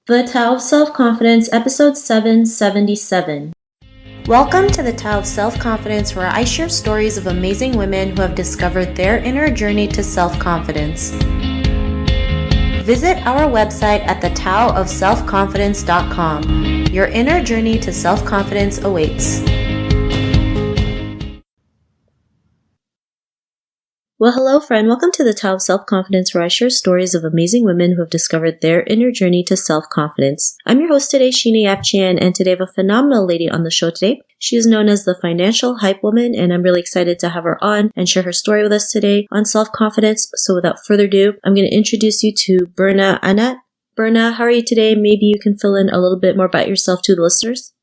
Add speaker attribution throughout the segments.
Speaker 1: The Tao of Self-Confidence, Episode 777. Welcome to the Tao of Self-Confidence, where I share stories of amazing women who have discovered their inner journey to self-confidence. Visit our website at thetaoofselfconfidence.com. Your inner journey to self-confidence awaits. Well, hello, friend. Welcome to the Tao of Self-Confidence, where I share stories of amazing women who have discovered their inner journey to self-confidence. I'm your host today, Sheena Yapchian, and today I have a phenomenal lady on the show today. She is known as the Financial Hype Woman, and I'm really excited to have her on and share her story with us today on self-confidence. So without further ado, I'm going to introduce you to Berna Anat. Berna, how are you today? Maybe you can fill in a little bit more about yourself to the listeners.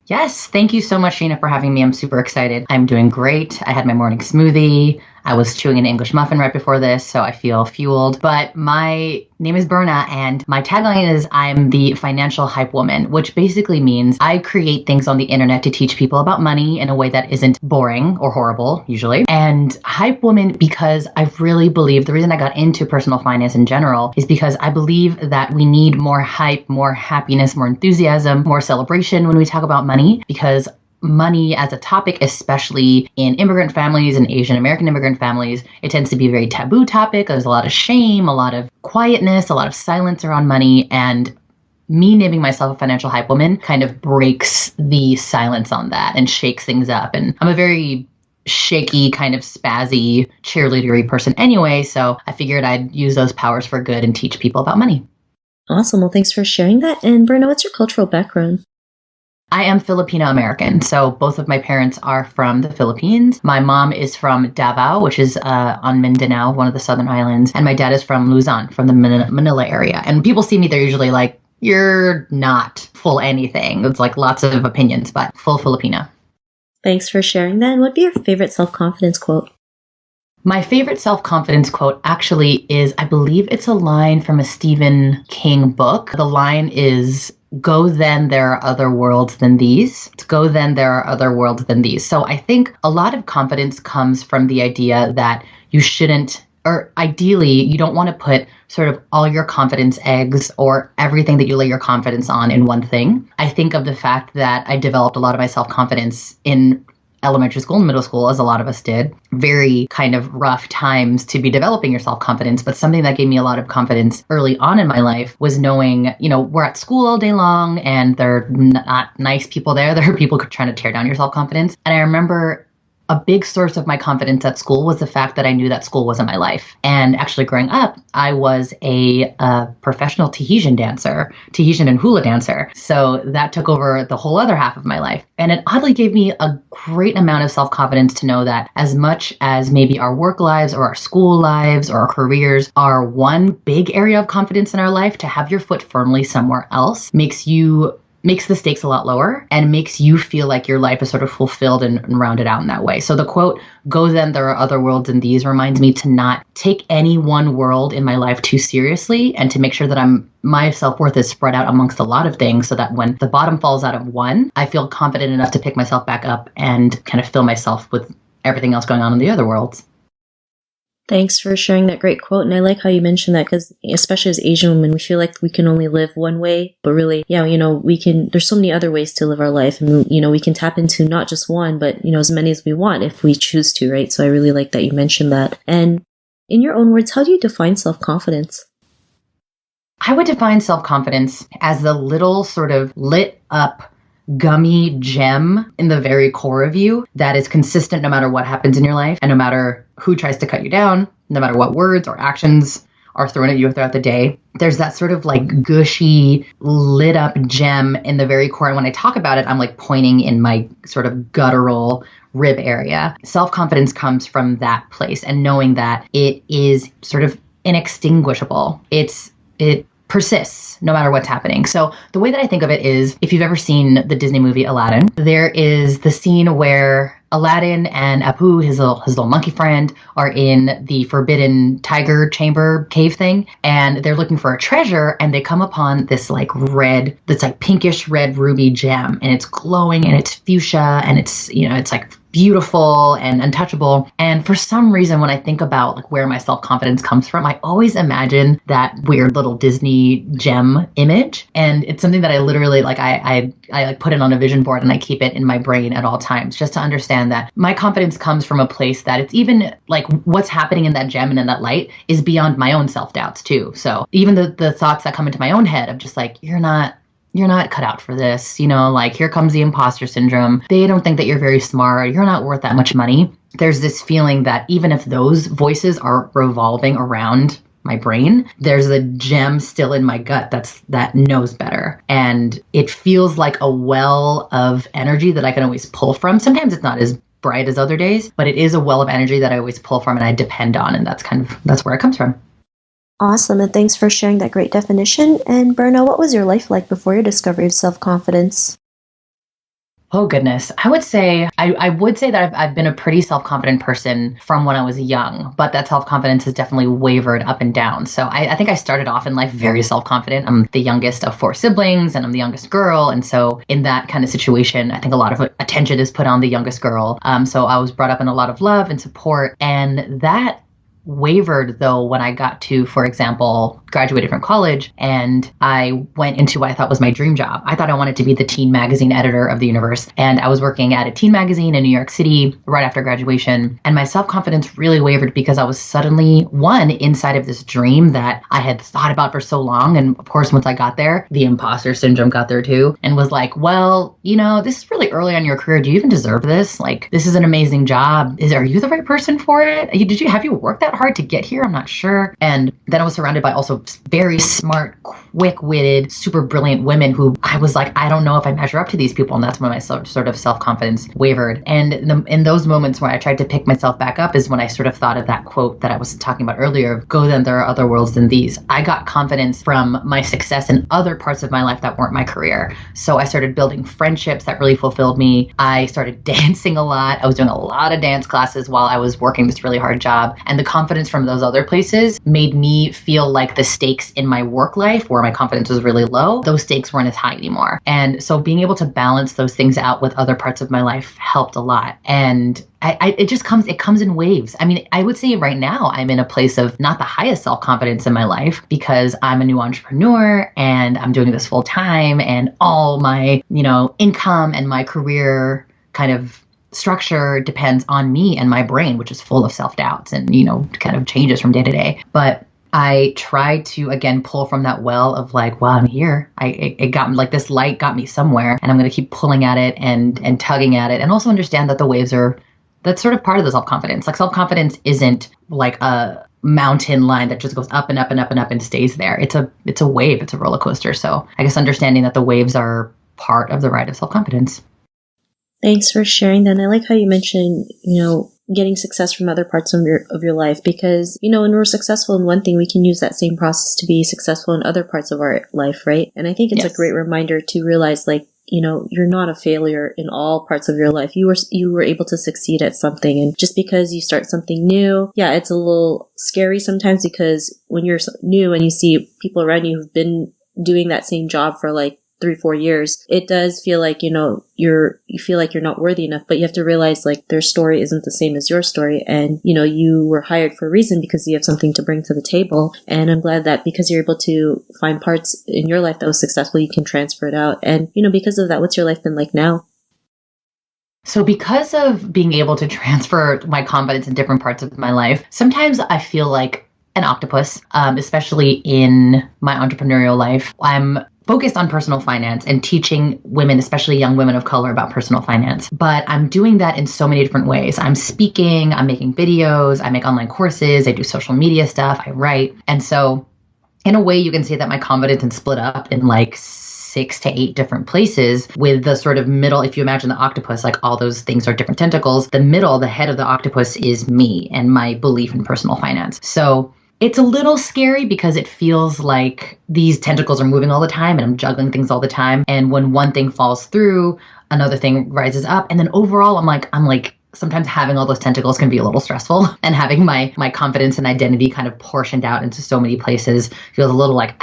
Speaker 2: Yes, thank you so much, Sheena, for having me. I'm super excited. I'm doing great. I had my morning smoothie. I was chewing an English muffin right before this, so I feel fueled. But my name is Berna, and my tagline is I'm the Financial Hype Woman, which basically means I create things on the internet to teach people about money in a way that isn't boring or horrible, usually. And Hype Woman because I really believe, the reason I got into personal finance in general is because I believe that we need more hype, more happiness, more enthusiasm, more celebration when we talk about money, because money as a topic, especially in immigrant families and Asian American immigrant families, it tends to be a very taboo topic. There's a lot of shame, a lot of quietness, a lot of silence around money. And me naming myself a financial hype woman kind of breaks the silence on that and shakes things up. And I'm a very shaky, kind of spazzy, cheerleadery person anyway. So I figured I'd use those powers for good and teach people about money.
Speaker 1: Awesome. Well, thanks for sharing that. And Berna, what's your cultural background?
Speaker 2: I am Filipino American, so both of my parents are from the Philippines. My mom is from Davao, which is on Mindanao, one of the southern islands, and my dad is from Luzon, from the Manila area. And people see me, they're usually like, you're not full anything. It's like lots of opinions, but full Filipino.
Speaker 1: Thanks for sharing that. And what'd be your favorite self-confidence quote?
Speaker 2: My favorite self-confidence quote actually is, I believe it's a line from a Stephen King book. The line is, "Go then, there are other worlds than these. Go then, there are other worlds than these." So I think a lot of confidence comes from the idea that you shouldn't, or ideally, you don't want to put sort of all your confidence eggs or everything that you lay your confidence on in one thing. I think of the fact that I developed a lot of my self-confidence in elementary school and middle school, as a lot of us did. Very kind of rough times to be developing your self-confidence, but something that gave me a lot of confidence early on in my life was knowing, we're at school all day long and there are not nice people there. There are people trying to tear down your self-confidence. And I remember a big source of my confidence at school was the fact that I knew that school wasn't my life. And actually growing up, I was a professional Tahitian and hula dancer. So that took over the whole other half of my life. And it oddly gave me a great amount of self-confidence to know that as much as maybe our work lives or our school lives or our careers are one big area of confidence in our life, to have your foot firmly somewhere else makes the stakes a lot lower and makes you feel like your life is sort of fulfilled and rounded out in that way. So the quote, "Go then, there are other worlds than these," reminds me to not take any one world in my life too seriously and to make sure that my self-worth is spread out amongst a lot of things so that when the bottom falls out of one, I feel confident enough to pick myself back up and kind of fill myself with everything else going on in the other worlds.
Speaker 1: Thanks for sharing that great quote. And I like how you mentioned that because especially as Asian women, we feel like we can only live one way, but really, there's so many other ways to live our life. And, we can tap into not just one, but, as many as we want if we choose to, right? So I really like that you mentioned that. And in your own words, how do you define self-confidence?
Speaker 2: I would define self-confidence as the little sort of lit up gummy gem in the very core of you that is consistent no matter what happens in your life and no matter who tries to cut you down, no matter what words or actions are thrown at you throughout the day. There's that sort of like gushy, lit up gem in the very core. And when I talk about it, I'm like pointing in my sort of guttural rib area. Self-confidence comes from that place and knowing that it is sort of inextinguishable. It persists no matter what's happening. So the way that I think of it is, if you've ever seen the Disney movie Aladdin, there is the scene where Aladdin and Apu, his little monkey friend, are in the forbidden tiger chamber cave thing, and they're looking for a treasure, and they come upon this like pinkish red ruby gem, and it's glowing and it's fuchsia and it's like beautiful and untouchable. And for some reason, when I think about like where my self-confidence comes from, I always imagine that weird little Disney gem image. And it's something that I literally like, I like put it on a vision board and I keep it in my brain at all times, just to understand that my confidence comes from a place that it's even like what's happening in that gem and in that light is beyond my own self-doubts too. So even the thoughts that come into my own head of just like, you're not cut out for this, like here comes the imposter syndrome. They don't think that you're very smart. You're not worth that much money. There's this feeling that even if those voices are revolving around my brain, there's a gem still in my gut that knows better. And it feels like a well of energy that I can always pull from. Sometimes it's not as bright as other days, but it is a well of energy that I always pull from and I depend on. And that's where it comes from.
Speaker 1: Awesome, and thanks for sharing that great definition. And Berna, what was your life like before your discovery of self-confidence?
Speaker 2: Oh, goodness. I would say that I've been a pretty self-confident person from when I was young, but that self-confidence has definitely wavered up and down. So I think I started off in life very self-confident. I'm the youngest of 4 siblings and I'm the youngest girl. And so in that kind of situation, I think a lot of attention is put on the youngest girl. So I was brought up in a lot of love and support, and that wavered though when I got to, for example, graduated from college and I went into what I thought was my dream job. I thought I wanted to be the teen magazine editor of the universe. And I was working at a teen magazine in New York City right after graduation. And my self-confidence really wavered because I was suddenly inside of this dream that I had thought about for so long. And of course, once I got there, the imposter syndrome got there too and was like, well, this is really early on in your career. Do you even deserve this? Like, this is an amazing job. Are you the right person for it? Have you worked that hard to get here? I'm not sure. And then I was surrounded by also very smart, quick-witted, super brilliant women who I was like, I don't know if I measure up to these people. And that's when my sort of self-confidence wavered. And in those moments where I tried to pick myself back up is when I sort of thought of that quote that I was talking about earlier, go then, there are other worlds than these. I got confidence from my success in other parts of my life that weren't my career. So I started building friendships that really fulfilled me. I started dancing a lot. I was doing a lot of dance classes while I was working this really hard job. And the confidence from those other places made me feel like the stakes in my work life where my confidence was really low, those stakes weren't as high anymore. And so being able to balance those things out with other parts of my life helped a lot. And it comes in waves. I mean, I would say right now I'm in a place of not the highest self-confidence in my life because I'm a new entrepreneur and I'm doing this full time and all my, income and my career kind of structure depends on me and my brain, which is full of self-doubts and, kind of changes from day to day. But I tried to, again, pull from that well of like, well, I'm here. It got me like this light got me somewhere and I'm going to keep pulling at it and tugging at it and also understand that the waves that's sort of part of the self-confidence. Like self-confidence isn't like a mountain line that just goes up and up and up and up and stays there. It's a wave. It's a roller coaster. So I guess understanding that the waves are part of the ride of self-confidence.
Speaker 1: Thanks for sharing that. And I like how you mentioned, getting success from other parts of your life because, when we're successful in one thing, we can use that same process to be successful in other parts of our life, right? And I think it's a great reminder to realize you're not a failure in all parts of your life. You were able to succeed at something. And just because you start something new, it's a little scary sometimes because when you're new and you see people around you who've been doing that same job for like 3-4 years, it does feel like, you feel like you're not worthy enough, but you have to realize like their story isn't the same as your story. And, you were hired for a reason because you have something to bring to the table. And I'm glad that because you're able to find parts in your life that was successful, you can transfer it out. And, because of that, what's your life been like now?
Speaker 2: So because of being able to transfer my confidence in different parts of my life, sometimes I feel like an octopus, especially in my entrepreneurial life. I'm focused on personal finance and teaching women, especially young women of color, about personal finance. But I'm doing that in so many different ways. I'm speaking, I'm making videos, I make online courses, I do social media stuff, I write. And so in a way, you can say that my confidence is split up in like 6 to 8 different places with the sort of middle. If you imagine the octopus, like all those things are different tentacles. The middle, the head of the octopus is me and my belief in personal finance. So it's a little scary because it feels like these tentacles are moving all the time and I'm juggling things all the time. And when one thing falls through, another thing rises up. And then overall, I'm like sometimes having all those tentacles can be a little stressful, and having my confidence and identity kind of portioned out into so many places feels a little like,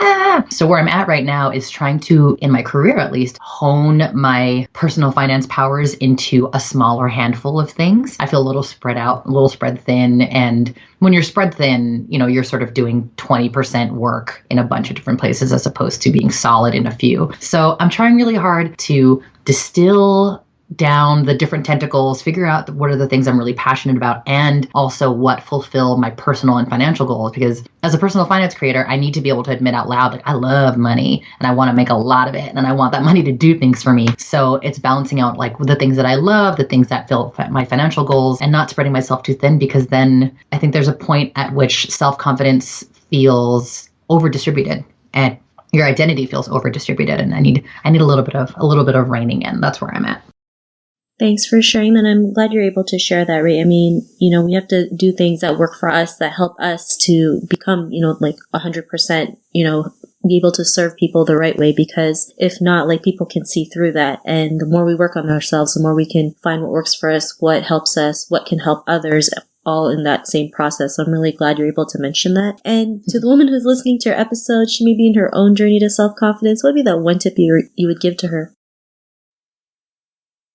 Speaker 2: So where I'm at right now is trying to, in my career at least, hone my personal finance powers into a smaller handful of things. I feel a little spread out, a little spread thin. And when you're spread thin, you're sort of doing 20% work in a bunch of different places as opposed to being solid in a few. So I'm trying really hard to distill down the different tentacles, figure out what are the things I'm really passionate about, and also what fulfill my personal and financial goals. Because as a personal finance creator, I need to be able to admit out loud, like, I love money and I want to make a lot of it and I want that money to do things for me. So it's balancing out like the things that I love, the things that fill my financial goals, and not spreading myself too thin, because then I think there's a point at which self-confidence feels over-distributed and your identity feels over-distributed, and I need a little bit of reining in. That's where I'm at.
Speaker 1: Thanks for sharing that. I'm glad you're able to share that, right? I mean, we have to do things that work for us, that help us to become, like 100%, be able to serve people the right way, because if not, like, people can see through that. And the more we work on ourselves, the more we can find what works for us, what helps us, what can help others, all in that same process. So I'm really glad you're able to mention that. And to the woman who's listening to your episode, she may be in her own journey to self-confidence. What would be that one tip you would give to her?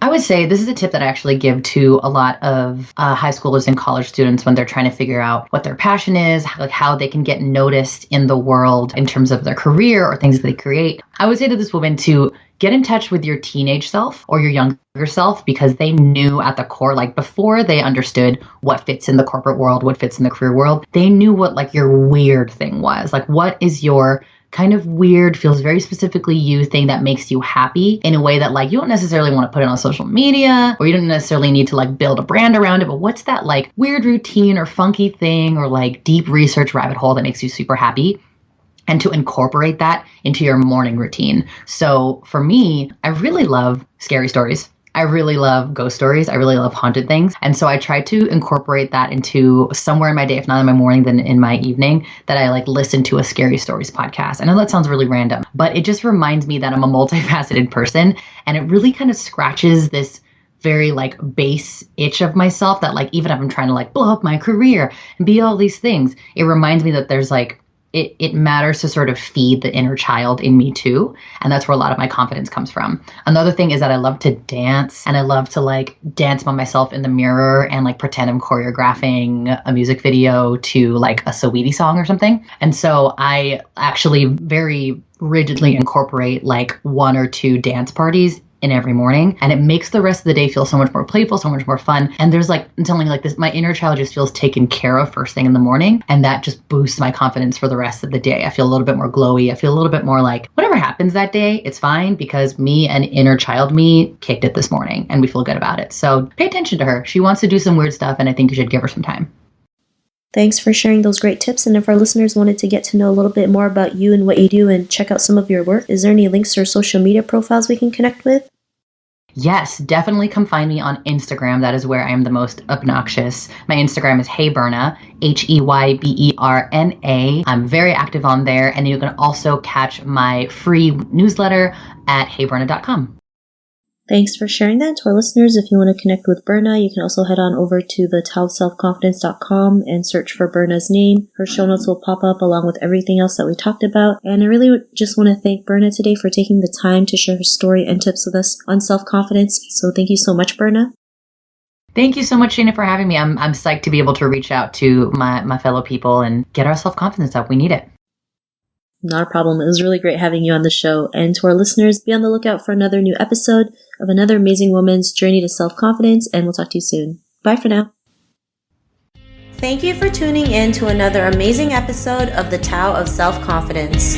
Speaker 2: I would say this is a tip that I actually give to a lot of high schoolers and college students when they're trying to figure out what their passion is, like how they can get noticed in the world in terms of their career or things that they create. I would say to this woman to get in touch with your teenage self or your younger self, because they knew at the core, like before they understood what fits in the corporate world, what fits in the career world, they knew what like your weird thing was. Like, what is your kind of weird, feels very specifically you thing that makes you happy in a way that like you don't necessarily want to put it on social media, or you don't necessarily need to like build a brand around it, but what's that like weird routine or funky thing or like deep research rabbit hole that makes you super happy? And to incorporate that into your morning routine. So for me, I really love scary stories. I really love ghost stories. I really love haunted things. And so I try to incorporate that into somewhere in my day, if not in my morning, then in my evening, that I like listen to a scary stories podcast. I know that sounds really random, but it just reminds me that I'm a multifaceted person. And it really kind of scratches this very like base itch of myself that like, even if I'm trying to like blow up my career and be all these things, it reminds me that there's like, it matters to sort of feed the inner child in me too. And that's where a lot of my confidence comes from. Another thing is that I love to dance, and I love to like dance by myself in the mirror and like pretend I'm choreographing a music video to like a Saweetie song or something. And so I actually very rigidly incorporate like 1 or 2 dance parties in every morning, and it makes the rest of the day feel so much more playful, so much more fun. And there's like something like this, my inner child just feels taken care of first thing in the morning, and that just boosts my confidence for the rest of the day. I feel a little bit more glowy. I feel a little bit more like whatever happens that day, it's fine, because me and inner child me kicked it this morning and we feel good about it. So pay attention to her. She wants to do some weird stuff, and I think you should give her some time.
Speaker 1: Thanks for sharing those great tips. And if our listeners wanted to get to know a little bit more about you and what you do and check out some of your work, is there any links or social media profiles we can connect with?
Speaker 2: Yes, definitely come find me on Instagram. That is where I am the most obnoxious. My Instagram is HeyBerna, HeyBerna. I'm very active on there. And you can also catch my free newsletter at heyberna.com.
Speaker 1: Thanks for sharing that. To our listeners, if you want to connect with Berna, you can also head on over to thetowofselfconfidence.com and search for Berna's name. Her show notes will pop up along with everything else that we talked about. And I really just want to thank Berna today for taking the time to share her story and tips with us on self-confidence. So thank you so much, Berna.
Speaker 2: Thank you so much, Shana, for having me. I'm psyched to be able to reach out to my fellow people and get our self-confidence up. We need it.
Speaker 1: Not a problem. It was really great having you on the show. And to our listeners, be on the lookout for another new episode of another amazing woman's journey to self-confidence, and we'll talk to you soon. Bye for now. Thank you for tuning in to another amazing episode of The Tao of Self-Confidence.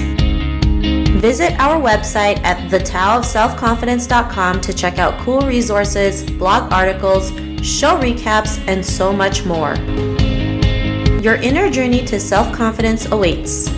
Speaker 1: Visit our website at thetowofselfconfidence.com to check out cool resources, blog articles, show recaps, and so much more. Your inner journey to self-confidence awaits.